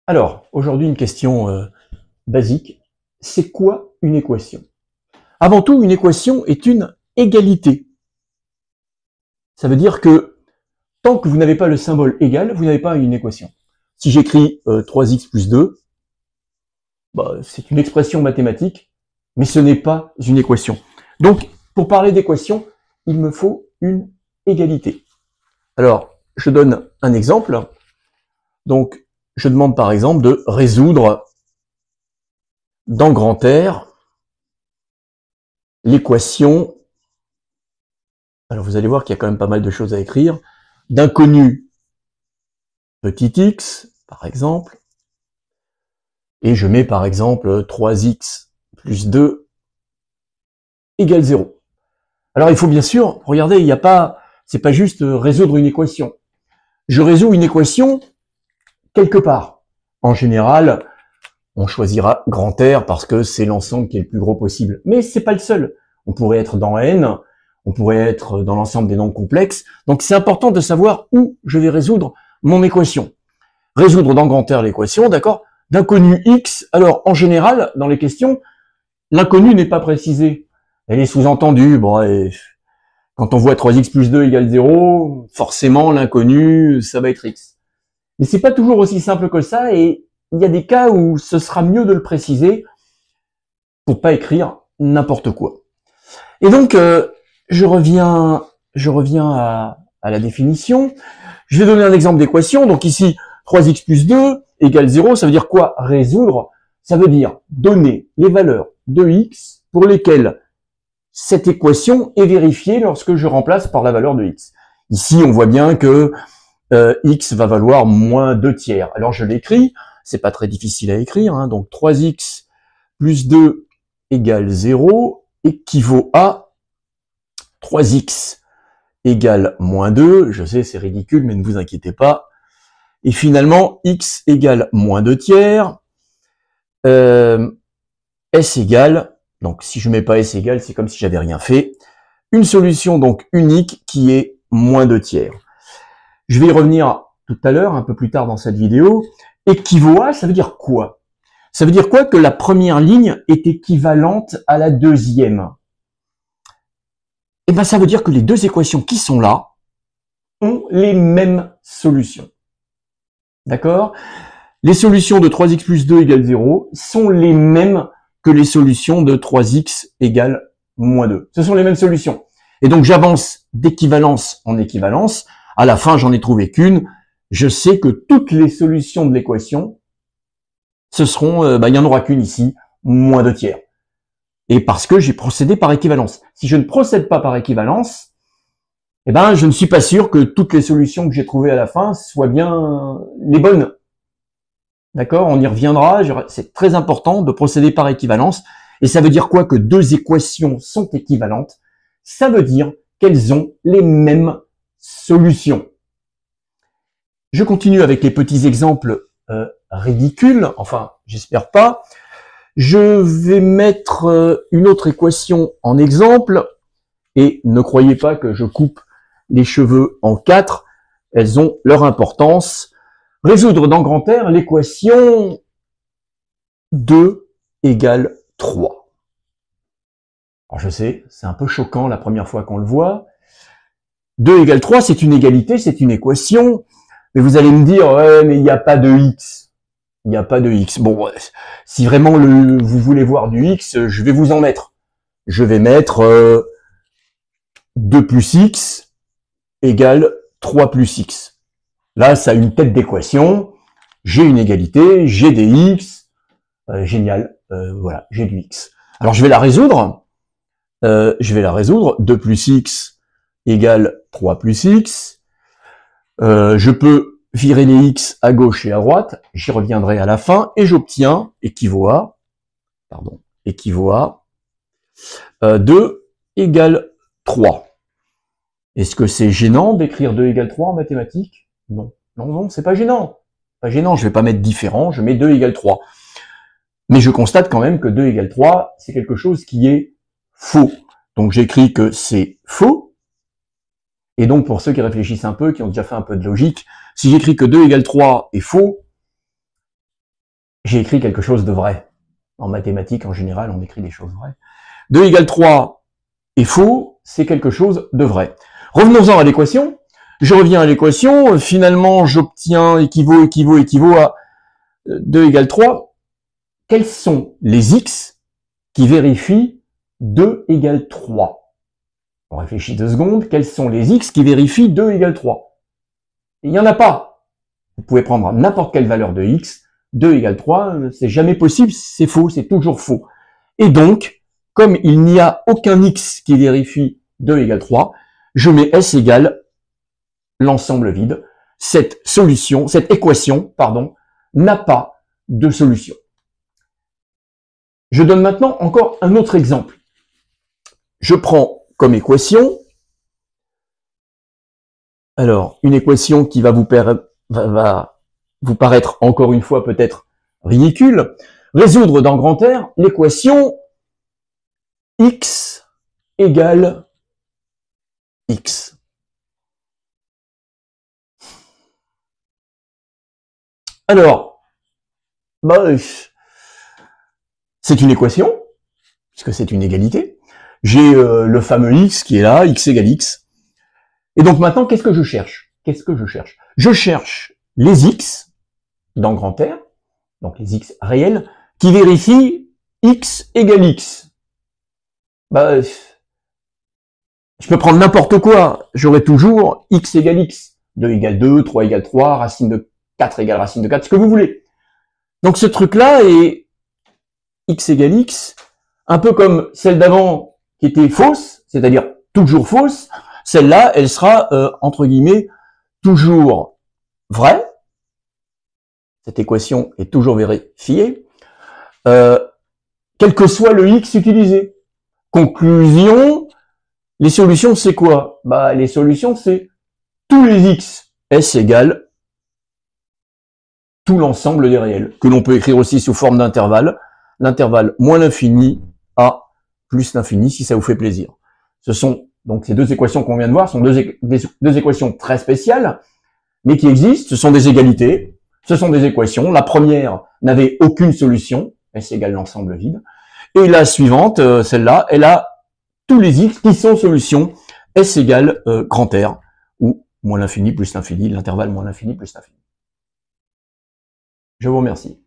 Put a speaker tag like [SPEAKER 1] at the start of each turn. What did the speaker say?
[SPEAKER 1] Alors, aujourd'hui, une question basique. C'est quoi une équation? Avant tout, une équation est une égalité. Ça veut dire que tant que vous n'avez pas le symbole égal, vous n'avez pas une équation. Si j'écris 3x plus 2, c'est une expression mathématique, mais ce n'est pas une équation. Donc, pour parler d'équation, il me faut une égalité. Alors, je donne un exemple. Donc, je demande par exemple de résoudre dans grand R l'équation, alors vous allez voir qu'il y a quand même pas mal de choses à écrire, d'inconnu petit x, par exemple, et je mets par exemple 3x plus 2 égale 0. Alors il faut bien sûr, regardez, c'est pas juste résoudre une équation. Je résous une équation quelque part. En général, on choisira grand R parce que c'est l'ensemble qui est le plus gros possible. Mais c'est pas le seul. On pourrait être dans N, on pourrait être dans l'ensemble des nombres complexes. Donc c'est important de savoir où je vais résoudre mon équation. Résoudre dans grand R l'équation, d'accord, d'inconnu x. Alors en général, dans les questions, l'inconnu n'est pas précisé. Elle est sous-entendue. Bon, quand on voit 3x plus 2 égale 0, forcément l'inconnu, ça va être x. Mais c'est pas toujours aussi simple que ça, et il y a des cas où ce sera mieux de le préciser pour pas écrire n'importe quoi. Et donc, je reviens à la définition. Je vais donner un exemple d'équation. Donc ici, 3x plus 2 égale 0. Ça veut dire quoi? Résoudre. Ça veut dire donner les valeurs de x pour lesquelles cette équation est vérifiée lorsque je remplace par la valeur de x. Ici, on voit bien que x va valoir moins 2 tiers. Alors je l'écris. C'est pas très difficile à écrire. Hein. Donc 3x plus 2 égale 0 équivaut à 3x égale moins 2. Je sais, c'est ridicule, mais ne vous inquiétez pas. Et finalement, x égale moins 2 tiers. S égale, donc si je mets pas S égale, c'est comme si j'avais rien fait. Une solution donc unique qui est moins 2 tiers. Je vais y revenir tout à l'heure, un peu plus tard dans cette vidéo. Équivaut à, ça veut dire quoi? Ça veut dire quoi que la première ligne est équivalente à la deuxième? Eh bien, ça veut dire que les deux équations qui sont là ont les mêmes solutions. D'accord? Les solutions de 3x plus 2 égale 0 sont les mêmes que les solutions de 3x égale moins 2. Ce sont les mêmes solutions. Et donc, j'avance d'équivalence en équivalence. À la fin, j'en ai trouvé qu'une. Je sais que toutes les solutions de l'équation, ce seront, il n'y en aura qu'une ici, moins 2 tiers. Et parce que j'ai procédé par équivalence. Si je ne procède pas par équivalence, eh ben, je ne suis pas sûr que toutes les solutions que j'ai trouvées à la fin soient bien les bonnes. D'accord? On y reviendra. C'est très important de procéder par équivalence. Et ça veut dire quoi? Que deux équations sont équivalentes. Ça veut dire qu'elles ont les mêmes solutions. Je continue avec les petits exemples ridicules. Enfin, j'espère pas. Je vais mettre une autre équation en exemple. Et ne croyez pas que je coupe les cheveux en 4. Elles ont leur importance. Résoudre dans grand R l'équation 2 égale 3. Alors je sais, c'est un peu choquant la première fois qu'on le voit. 2 égale 3, c'est une égalité, c'est une équation. Mais vous allez me dire, ouais, mais il n'y a pas de x. Il n'y a pas de x. Bon, si vraiment vous voulez voir du x, je vais vous en mettre. Je vais mettre 2 plus x égale 3 plus x. Là, ça a une tête d'équation. J'ai une égalité, j'ai des x. Génial. Voilà, j'ai du x. Alors, je vais la résoudre. 2 plus x égale 3 plus x. Je peux virer les x à gauche et à droite. J'y reviendrai à la fin. Et j'obtiens équivaut à 2 égale 3. Est-ce que c'est gênant d'écrire 2 égale 3 en mathématiques? Non. Non, c'est pas gênant. Pas gênant, je vais pas mettre différent, je mets 2 égale 3. Mais je constate quand même que 2 égale 3, c'est quelque chose qui est faux. Donc j'écris que c'est faux. Et donc pour ceux qui réfléchissent un peu, qui ont déjà fait un peu de logique, si j'écris que 2 égale 3 est faux, j'ai écrit quelque chose de vrai. En mathématiques, en général, on écrit des choses vraies. 2 égale 3 est faux, c'est quelque chose de vrai. Revenons-en à l'équation. Je reviens à l'équation. Finalement, j'obtiens équivaut à 2 égale 3. Quels sont les x qui vérifient 2 égale 3? On réfléchit 2 secondes. Quels sont les x qui vérifient 2 égale 3? Il n'y en a pas. Vous pouvez prendre n'importe quelle valeur de x. 2 égale 3, c'est jamais possible, c'est faux, c'est toujours faux. Et donc, comme il n'y a aucun x qui vérifie 2 égale 3, je mets S égale l'ensemble vide. Cette équation, n'a pas de solution. Je donne maintenant encore un autre exemple. Je prends comme équation, alors, une équation qui va vous paraître encore une fois peut-être ridicule. Résoudre dans grand R l'équation x égale x. Alors, c'est une équation, puisque c'est une égalité. J'ai le fameux x qui est là, x égale x. Et donc maintenant, qu'est-ce que je cherche? Je cherche les x dans grand R, donc les x réels, qui vérifient x égale x. Je peux prendre n'importe quoi, j'aurai toujours x égale x. 2 égale 2, 3 égale 3, racine de 4 égale racine de 4, ce que vous voulez. Donc ce truc-là est x égale x, un peu comme celle d'avant qui était fausse, c'est-à-dire toujours fausse. Celle-là, elle sera, entre guillemets, toujours vraie. Cette équation est toujours vérifiée, quel que soit le x utilisé. Conclusion, les solutions, c'est quoi? Les solutions, c'est tous les x. S égale tout l'ensemble des réels, que l'on peut écrire aussi sous forme d'intervalle. L'intervalle moins l'infini à plus l'infini, si ça vous fait plaisir. Ce sont donc ces deux équations qu'on vient de voir, sont deux équations très spéciales, mais qui existent. Ce sont des égalités, ce sont des équations. La première n'avait aucune solution, S égale l'ensemble vide. Et la suivante, celle-là, elle a tous les x qui sont solutions, S égale grand R, ou moins l'infini plus l'infini, l'intervalle moins l'infini plus l'infini. Je vous remercie.